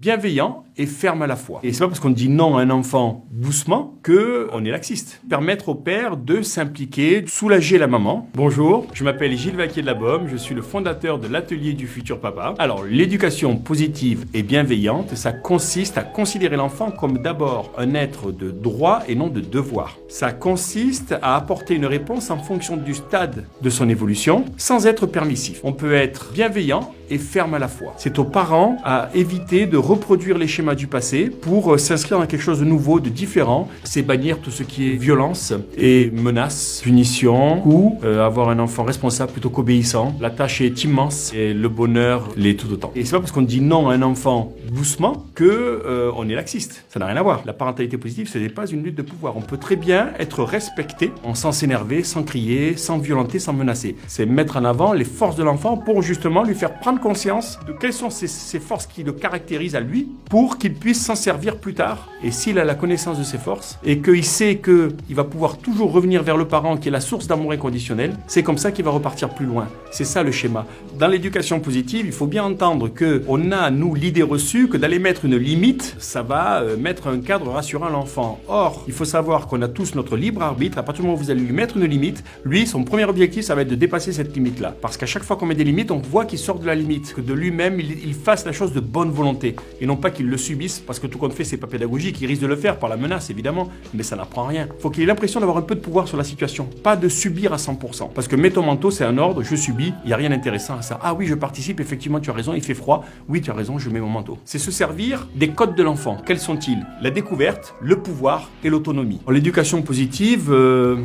bienveillant et ferme à la fois. Et c'est pas parce qu'on dit non à un enfant doucement qu'on est laxiste. Permettre au père de s'impliquer, de soulager la maman. Bonjour, je m'appelle Gilles Vaquier de la Baume, je suis le fondateur de l'atelier du futur papa. Alors, l'éducation positive et bienveillante, ça consiste à considérer l'enfant comme d'abord un être de droit et non de devoir. Ça consiste à apporter une réponse en fonction du stade de son évolution sans être permissif. On peut être bienveillant et ferme à la fois. C'est aux parents à éviter de reproduire les schémas du passé pour s'inscrire dans quelque chose de nouveau, de différent. C'est bannir tout ce qui est violence et menaces, punition ou avoir un enfant responsable plutôt qu'obéissant. La tâche est immense et le bonheur l'est tout autant. Et c'est pas parce qu'on dit non à un enfant doucement que on est laxiste. Ça n'a rien à voir. La parentalité positive, ce n'est pas une lutte de pouvoir. On peut très bien être respecté sans s'énerver, sans crier, sans violenter, sans menacer. C'est mettre en avant les forces de l'enfant pour justement lui faire prendre conscience de quelles sont ces forces qui le caractérisent à lui pour qu'il puisse s'en servir plus tard. Et s'il a la connaissance de ses forces et qu'il sait qu'il va pouvoir toujours revenir vers le parent qui est la source d'amour inconditionnel, c'est comme ça qu'il va repartir plus loin. C'est ça le schéma. Dans l'éducation positive, il faut bien entendre qu'on a, nous, l'idée reçue que d'aller mettre une limite, ça va mettre un cadre rassurant à l'enfant. Or, il faut savoir qu'on a tous notre libre arbitre. À partir du moment où vous allez lui mettre une limite, lui, son premier objectif, ça va être de dépasser cette limite-là. Parce qu'à chaque fois qu'on met des limites, on voit qu'il sort de la limite, que de lui-même, il fasse la chose de bonne volonté. Et non pas qu'il le subisse, parce que tout compte fait, c'est pas pédagogique. Il risque de le faire par la menace, évidemment, mais ça n'apprend rien. Il faut qu'il ait l'impression d'avoir un peu de pouvoir sur la situation, pas de subir à 100%. Parce que mets ton manteau, c'est un ordre, je subis, il n'y a rien d'intéressant à ça. Ah oui, je participe, effectivement, tu as raison, il fait froid. Oui, tu as raison, je mets mon manteau. C'est se servir des codes de l'enfant. Quels sont-ils? La découverte, le pouvoir et l'autonomie. L'éducation positive,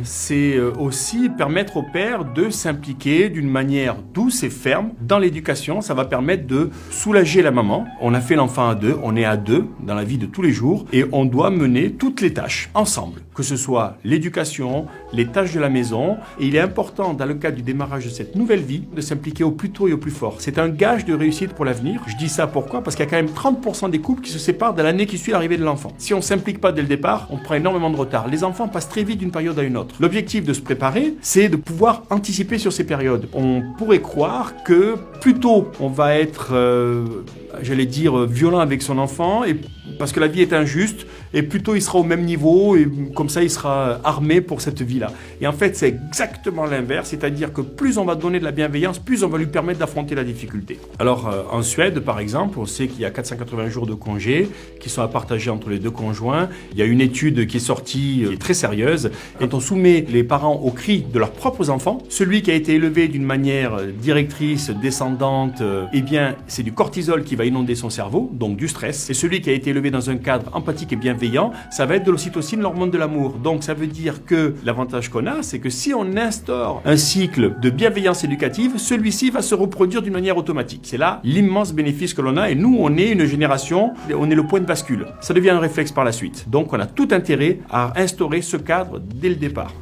c'est aussi permettre au père de s'impliquer d'une manière douce et ferme dans l'éducation. Ça va permettre de soulager la maman. On a fait l'enfant à deux, on est à deux dans la vie de tous les jours et on doit mener toutes les tâches ensemble, que ce soit l'éducation, les tâches de la maison. Et il est important, dans le cadre du démarrage de cette nouvelle vie, de s'impliquer au plus tôt et au plus fort. C'est un gage de réussite pour l'avenir. Je dis ça pourquoi? Parce qu'il y a quand même 30% des couples qui se séparent dans l'année qui suit l'arrivée de l'enfant. Si on ne s'implique pas dès le départ, on prend énormément de retard. Les enfants passent très vite d'une période à une autre. L'objectif de se préparer, c'est de pouvoir anticiper sur ces périodes. On pourrait croire que plus tôt on va être, violent avec son enfant, et parce que la vie est injuste, et plus tôt il sera au même niveau, et comme ça il sera armé pour cette vie-là. Et en fait, c'est exactement l'inverse, c'est-à-dire que plus on va donner de la bienveillance, plus on va lui permettre d'affronter la difficulté. Alors, en Suède, par exemple, on sait qu'il y a 480 jours de congé qui sont à partager entre les deux conjoints. Il y a une étude qui est sortie, qui est très sérieuse. Quand on soumet les parents aux cris de leurs propres enfants, celui qui a été élevé d'une manière directrice, descendante, eh bien, c'est du cortisol qui va inonder son cerveau, donc du stress. Et celui qui a été élevé dans un cadre empathique et bienveillant, ça va être de l'ocytocine, l'hormone de l'amour. Donc ça veut dire que l'avantage qu'on a, c'est que si on instaure un cycle de bienveillance éducative, celui-ci va se reproduire d'une manière automatique. C'est là l'immense bénéfice que l'on a, et nous, on est une génération, on est le point de bascule. Ça devient un réflexe par la suite. Donc on a tout intérêt à instaurer ce cadre dès le départ.